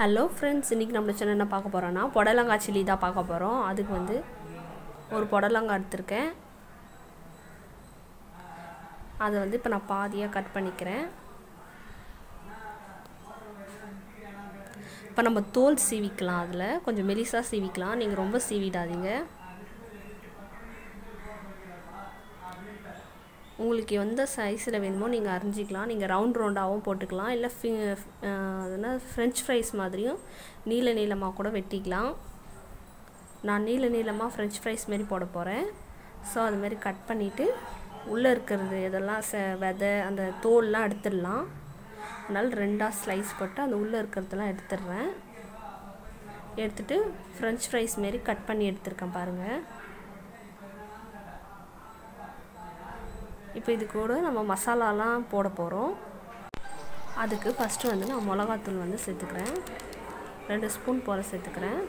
Hello friends, இன்றைக்கி நம்ம channel என்ன பார்க்க போகிறோன்னா புடலங்காய் சில்லி தான் பார்க்க போகிறோம். அதுக்கு வந்து ஒரு புடலங்காய் எடுத்திருக்கேன். அதை வந்து இப்போ நான் பாதியாக கட் பண்ணிக்கிறேன். இப்போ நம்ம தோல் சீவிக்கலாம். அதில் கொஞ்சம் மெலிசாக சீவிக்கலாம், நீங்கள் ரொம்ப சீவிடாதீங்க. உங்களுக்கு எந்த சைஸில் வேணுமோ நீங்கள் அரிஞ்சிக்கலாம். நீங்கள் ரவுண்டாகவும் போட்டுக்கலாம், இல்லை அதனால் ஃப்ரெஞ்ச் ஃப்ரைஸ் மாதிரியும் நீளமாக கூட வெட்டிக்கலாம். நான் நீளமாக ஃப்ரெஞ்ச் ஃப்ரைஸ் மாரி போட போகிறேன். ஸோ அதுமாரி கட் பண்ணிவிட்டு உள்ளே இருக்கிறது இதெல்லாம் விதை அந்த தோல்லாம் எடுத்துடலாம். அதனால் ரெண்டாக ஸ்லைஸ் போட்டு அந்த உள்ளே இருக்கிறதெல்லாம் எடுத்துடுறேன். எடுத்துகிட்டு ஃப்ரெஞ்ச் ஃப்ரைஸ் மாரி கட் பண்ணி எடுத்துருக்கேன் பாருங்கள். இப்போ இது கூட நம்ம மசாலாலாம் போட போகிறோம். அதுக்கு ஃபஸ்ட்டு வந்து நான் மிளகாத்தூள் வந்து சேர்த்துக்கிறேன். 2 ஸ்பூன் போல் சேர்த்துக்கிறேன்.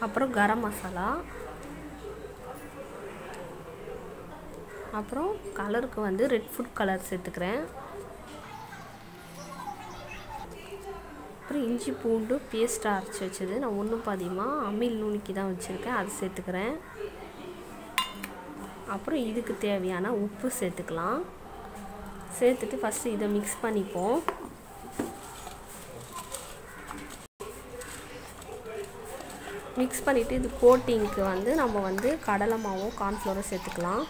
அப்புறம் கரம் மசாலா, அப்புறம் கலருக்கு வந்து ரெட் ஃபுட் கலர் சேர்த்துக்கிறேன். அப்புறம் இஞ்சி பூண்டு பேஸ்ட்டாக அரைச்சி வச்சது நான் ஒன்றும் பாதியமாக அம்மியில் நுணுக்கி தான் வச்சுருக்கேன், அது சேர்த்துக்கிறேன். அப்புறம் இதுக்கு தேவையான உப்பு சேர்த்துக்கலாம். சேர்த்துட்டு ஃபஸ்ட்டு இதை மிக்ஸ் பண்ணிப்போம். மிக்ஸ் பண்ணிவிட்டு இது கோட்டிங்க்கு வந்து நம்ம வந்து கடலை மாவும் கார்ன்ஃப்ளவரும் சேர்த்துக்கலாம்.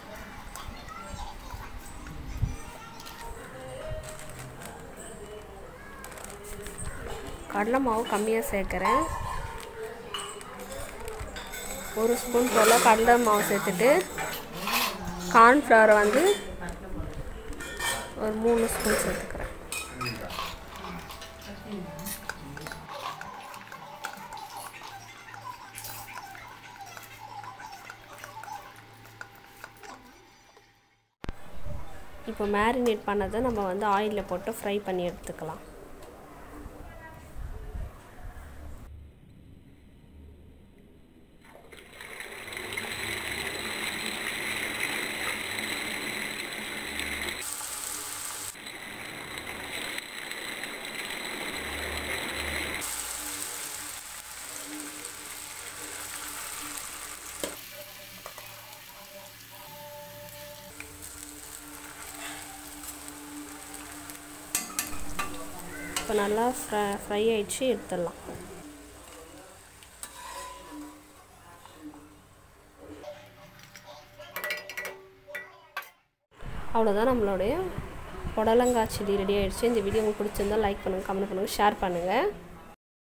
கடலை மாவு கம்மியாக சேர்க்குறேன். 1 ஸ்பூன் போல் கடலை மாவு சேர்த்துட்டு கார்ன்ஃப்ளவர் வந்து ஒரு 3 ஸ்பூன் சேர்த்துக்கிறேன். இப்போ மேரினேட் பண்ணதை நம்ம வந்து ஆயிலில் போட்டு ஃப்ரை பண்ணி எடுத்துக்கலாம். இப்போ நல்லா ஃப்ரை ஆகிடுச்சு, எடுத்துடலாம். அவ்வளோதான், நம்மளுடைய புடலங்காய் சில்லி ரெடி ஆகிடுச்சு. இந்த வீடியோ உங்களுக்கு பிடிச்சிருந்தால் லைக் பண்ணுங்கள், கமெண்ட் பண்ணுங்கள், ஷேர் பண்ணுங்கள்.